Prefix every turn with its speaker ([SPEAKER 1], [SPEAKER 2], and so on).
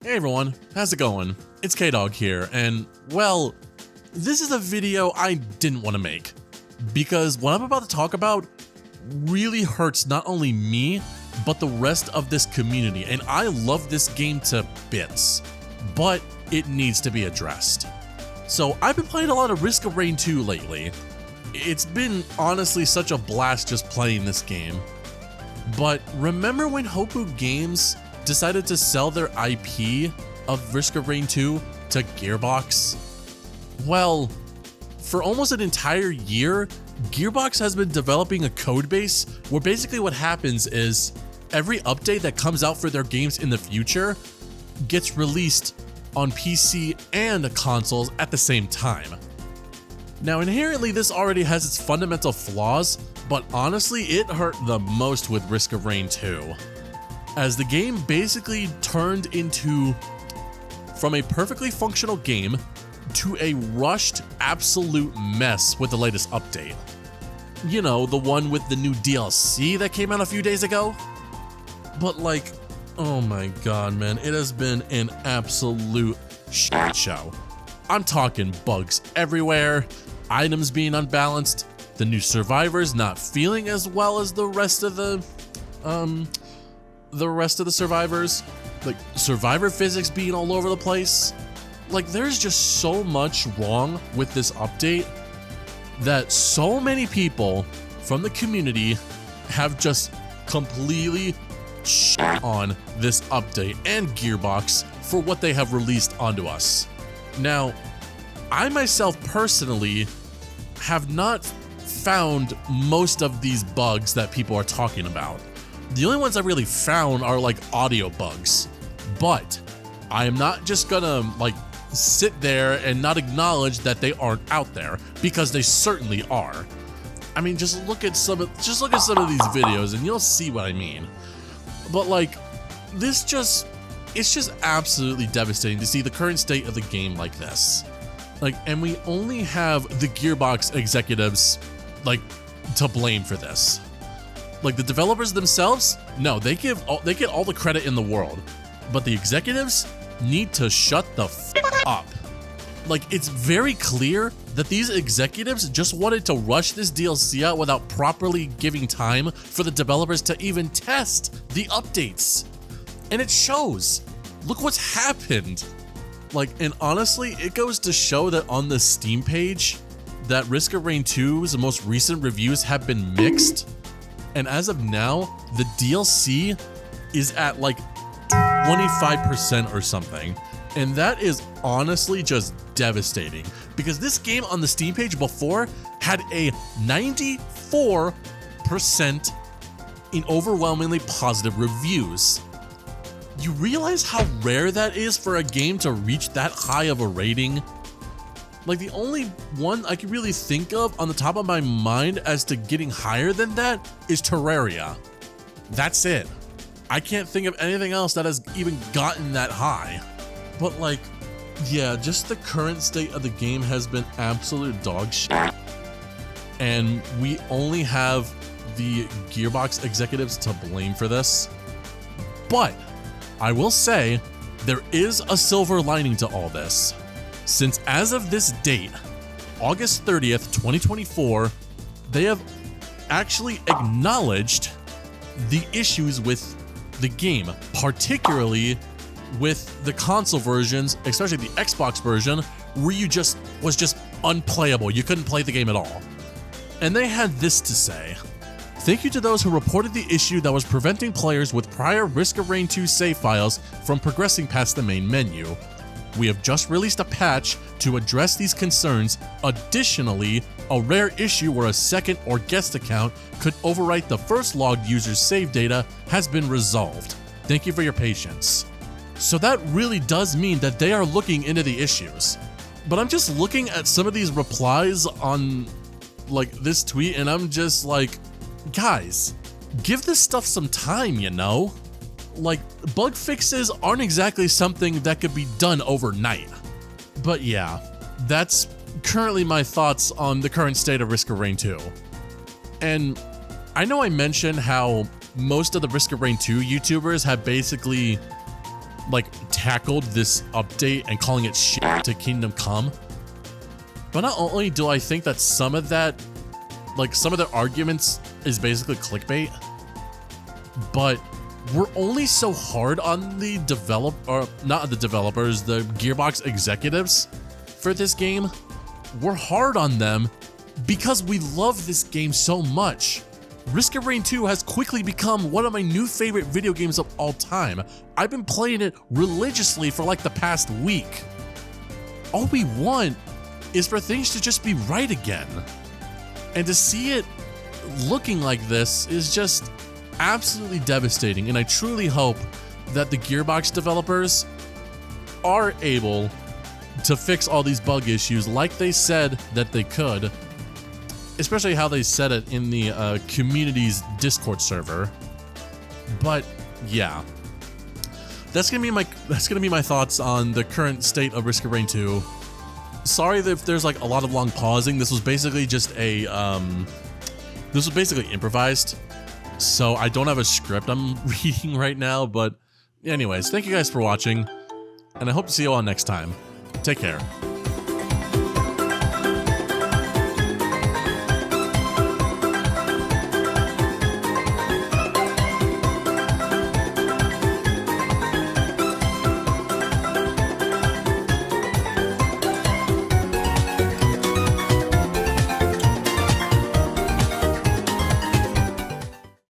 [SPEAKER 1] Hey everyone, how's it going? It's K-Dog here, and well, this is a video I didn't want to make, because what I'm about to talk about really hurts not only me, but the rest of this community, and I love this game to bits, but it needs to be addressed. So I've been playing a lot of Risk of Rain 2 lately. It's been honestly such a blast just playing this game. But remember when Hopoo Games decided to sell their IP of Risk of Rain 2 to Gearbox? Well, for almost an entire year, Gearbox has been developing a codebase where basically what happens is every update that comes out for their games in the future gets released on PC and consoles at the same time. Now, inherently, this already has its fundamental flaws, but honestly, it hurt the most with Risk of Rain 2. As the game basically turned into, from a perfectly functional game, to a rushed absolute mess with the latest update. You know, the one with the new DLC that came out a few days ago? But like, oh my god, man, it has been an absolute shit show. I'm talking bugs everywhere, items being unbalanced, the new survivors not feeling as well as the rest of the survivors, like survivor physics being all over the place. Like, there's just so much wrong with this update that so many people from the community have just completely shit on this update and Gearbox for what they have released onto us. Now, I myself personally have not found most of these bugs that people are talking about. The only ones I really found are like audio bugs, but I am not just gonna like sit there and not acknowledge that they aren't out there, because they certainly are. I mean, just look at some of these videos and you'll see what I mean. But like, it's just absolutely devastating to see the current state of the game like this. Like, and we only have the Gearbox executives like to blame for this. Like, the developers themselves, no, they get all the credit in the world, but the executives need to shut the f up. Like, it's very clear that these executives just wanted to rush this DLC out without properly giving time for the developers to even test the updates. And it shows. Look what's happened. Like, and honestly, it goes to show that on the Steam page, that Risk of Rain 2's most recent reviews have been mixed. And as of now, the DLC is at like 25% or something. And that is honestly just devastating, because this game on the Steam page before had a 94% in overwhelmingly positive reviews. You realize how rare that is for a game to reach that high of a rating? Like, the only one I can really think of on the top of my mind as to getting higher than that is Terraria. That's it. I can't think of anything else that has even gotten that high. But like, yeah, just the current state of the game has been absolute dog shit. And we only have the Gearbox executives to blame for this. But I will say, there is a silver lining to all this. Since as of this date, August 30th, 2024, they have actually acknowledged the issues with the game, particularly with the console versions, especially the Xbox version, where was just unplayable. You couldn't play the game at all. And they had this to say: "Thank you to those who reported the issue that was preventing players with prior Risk of Rain 2 save files from progressing past the main menu. We have just released a patch to address these concerns. Additionally, a rare issue where a second or guest account could overwrite the first logged user's save data has been resolved. Thank you for your patience." So that really does mean that they are looking into the issues. But I'm just looking at some of these replies on like this tweet, and I'm just like, guys, give this stuff some time, you know? Like, bug fixes aren't exactly something that could be done overnight. But yeah, that's currently my thoughts on the current state of Risk of Rain 2. And I know I mentioned how most of the Risk of Rain 2 YouTubers have basically like tackled this update and calling it shit to Kingdom Come. But not only do I think that some of that, like some of their arguments is basically clickbait, but we're only so hard on the not the developers, the Gearbox executives for this game. We're hard on them because we love this game so much. Risk of Rain 2 has quickly become one of my new favorite video games of all time. I've been playing it religiously for like the past week. All we want is for things to just be right again. And to see it looking like this is just absolutely devastating, and I truly hope that the Gearbox developers are able to fix all these bug issues like they said that they could, especially how they said it in the community's Discord server. But yeah, that's gonna be my thoughts on the current state of Risk of Rain 2. Sorry if there's like a lot of long pausing. This was basically just a this was basically improvised. So I don't have a script I'm reading right now, but anyways, thank you guys for watching, and I hope to see you all next time. Take care.